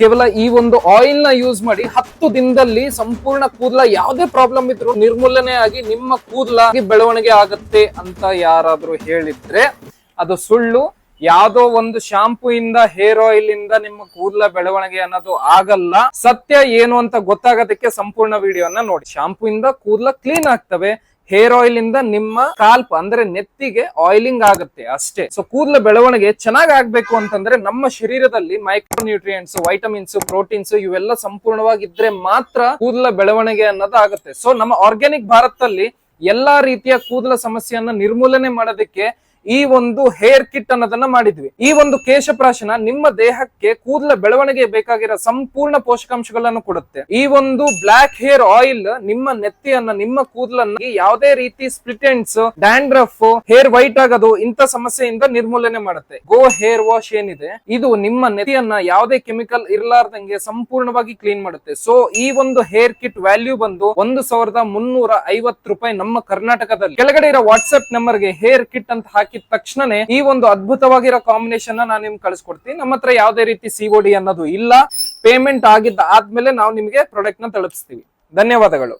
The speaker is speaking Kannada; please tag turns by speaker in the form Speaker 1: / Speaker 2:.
Speaker 1: ಕೇವಲ ಈ ಒಂದು ಆಯಿಲ್ ನ ಯೂಸ್ ಮಾಡಿ 10 ದಿನದಲ್ಲಿ ಸಂಪೂರ್ಣ ಕೂದಲ ಯಾವುದೇ ಪ್ರಾಬ್ಲಮ್ ಇದ್ರು ನಿರ್ಮೂಲನೆ ಆಗಿ ನಿಮ್ಮ ಕೂದಲ ಬೆಳವಣಿಗೆ ಆಗುತ್ತೆ ಅಂತ ಯಾರಾದ್ರೂ ಹೇಳಿದ್ರೆ ಅದು ಸುಳ್ಳು. ಯಾವ್ದೋ ಒಂದು ಶಾಂಪೂ ಇಂದ ಹೇರ್ ಆಯಿಲ್ ಇಂದ ನಿಮ್ಮ ಕೂದಲ ಬೆಳವಣಿಗೆ ಅನ್ನೋದು ಆಗಲ್ಲ. ಸತ್ಯ ಏನು ಅಂತ ಗೊತ್ತಾಗೋದಕ್ಕೆ ಸಂಪೂರ್ಣ ವಿಡಿಯೋನ ನೋಡಿ. ಶಾಂಪೂ ಇಂದ ಕೂದಲ ಕ್ಲೀನ್ ಆಗ್ತವೆ, ಹೇರ್ ಆಯಿಲ್ ಇಂದ ನಿಮ್ಮ ಕಾಲ್ಪ್ ಅಂದ್ರೆ ನೆತ್ತಿಗೆ ಆಯಿಲಿಂಗ್ ಆಗುತ್ತೆ ಅಷ್ಟೇ. ಸೊ ಕೂದಲ ಬೆಳವಣಿಗೆ ಚೆನ್ನಾಗ್ ಆಗ್ಬೇಕು ಅಂತಂದ್ರೆ ನಮ್ಮ ಶರೀರದಲ್ಲಿ ಮೈಕ್ರೋ ನ್ಯೂಟ್ರಿಯೆಂಟ್ಸ್, ವೈಟಮಿನ್ಸ್, ಪ್ರೋಟೀನ್ಸ್ ಇವೆಲ್ಲ ಸಂಪೂರ್ಣವಾಗಿದ್ರೆ ಮಾತ್ರ ಕೂದಲ ಬೆಳವಣಿಗೆ ಅನ್ನೋದು ಆಗುತ್ತೆ. ಸೊ ನಮ್ಮ ಆರ್ಗ್ಯಾನಿಕ್ ಭಾರತದಲ್ಲಿ ಎಲ್ಲಾ ರೀತಿಯ ಕೂದಲ ಸಮಸ್ಯೆಯನ್ನ ನಿರ್ಮೂಲನೆ ಮಾಡೋದಕ್ಕೆ ಈ ಒಂದು ಹೇರ್ ಕಿಟ್ ಅನ್ನೋದನ್ನ ಮಾಡಿದ್ವಿ. ಈ ಒಂದು ಕೇಶಪ್ರಾಶನ ನಿಮ್ಮ ದೇಹಕ್ಕೆ ಕೂದಲ ಬೆಳವಣಿಗೆ ಬೇಕಾಗಿರೋ ಸಂಪೂರ್ಣ ಪೋಷಕಾಂಶಗಳನ್ನು ಕೊಡುತ್ತೆ. ಈ ಒಂದು ಬ್ಲಾಕ್ ಹೇರ್ ಆಯಿಲ್ ನಿಮ್ಮ ನೆತ್ತಿಯನ್ನ, ನಿಮ್ಮ ಕೂದಲನ್ನ ಯಾವುದೇ ರೀತಿ split ends, dandruff, hair white ಆಗೋದು ಇಂಥ ಸಮಸ್ಯೆಯಿಂದ ನಿರ್ಮೂಲನೆ ಮಾಡುತ್ತೆ. ಗೋ ಹೇರ್ ವಾಶ್ ಏನಿದೆ ಇದು ನಿಮ್ಮ ನೆತ್ತಿಯನ್ನ ಯಾವುದೇ ಕೆಮಿಕಲ್ ಇರ್ಲಾರ್ದಂಗೆ ಸಂಪೂರ್ಣವಾಗಿ ಕ್ಲೀನ್ ಮಾಡುತ್ತೆ. ಸೊ ಈ ಒಂದು ಹೇರ್ ಕಿಟ್ ವ್ಯಾಲ್ಯೂ ಬಂದು 1350 ರೂಪಾಯಿ ನಮ್ಮ ಕರ್ನಾಟಕದಲ್ಲಿ. ಕೆಳಗಡೆ ಇರೋ ವಾಟ್ಸ್ಆಪ್ ನಂಬರ್ಗೆ ಹೇರ್ ಕಿಟ್ ಅಂತ ಹಾಕಿ ತಕ್ಷಣನೇ ಈ ಒಂದು ಅದ್ಭುತವಾಗಿರೋ ಕಾಂಬಿನೇಷನ್ ನಾನು ನಿಮ್ಗೆ ಕಳಿಸ್ಕೊಡ್ತೀನಿ. ನಮ್ಮ ಹತ್ರ ಯಾವುದೇ ರೀತಿ COD ಅನ್ನೋದು ಇಲ್ಲ. ಪೇಮೆಂಟ್ ಆಗಿದ್ದ ಆದ್ಮೇಲೆ ನಾವು ನಿಮಗೆ ಪ್ರಾಡಕ್ಟ್ ನ ತಲುಪಿಸ್ತೀವಿ. ಧನ್ಯವಾದಗಳು.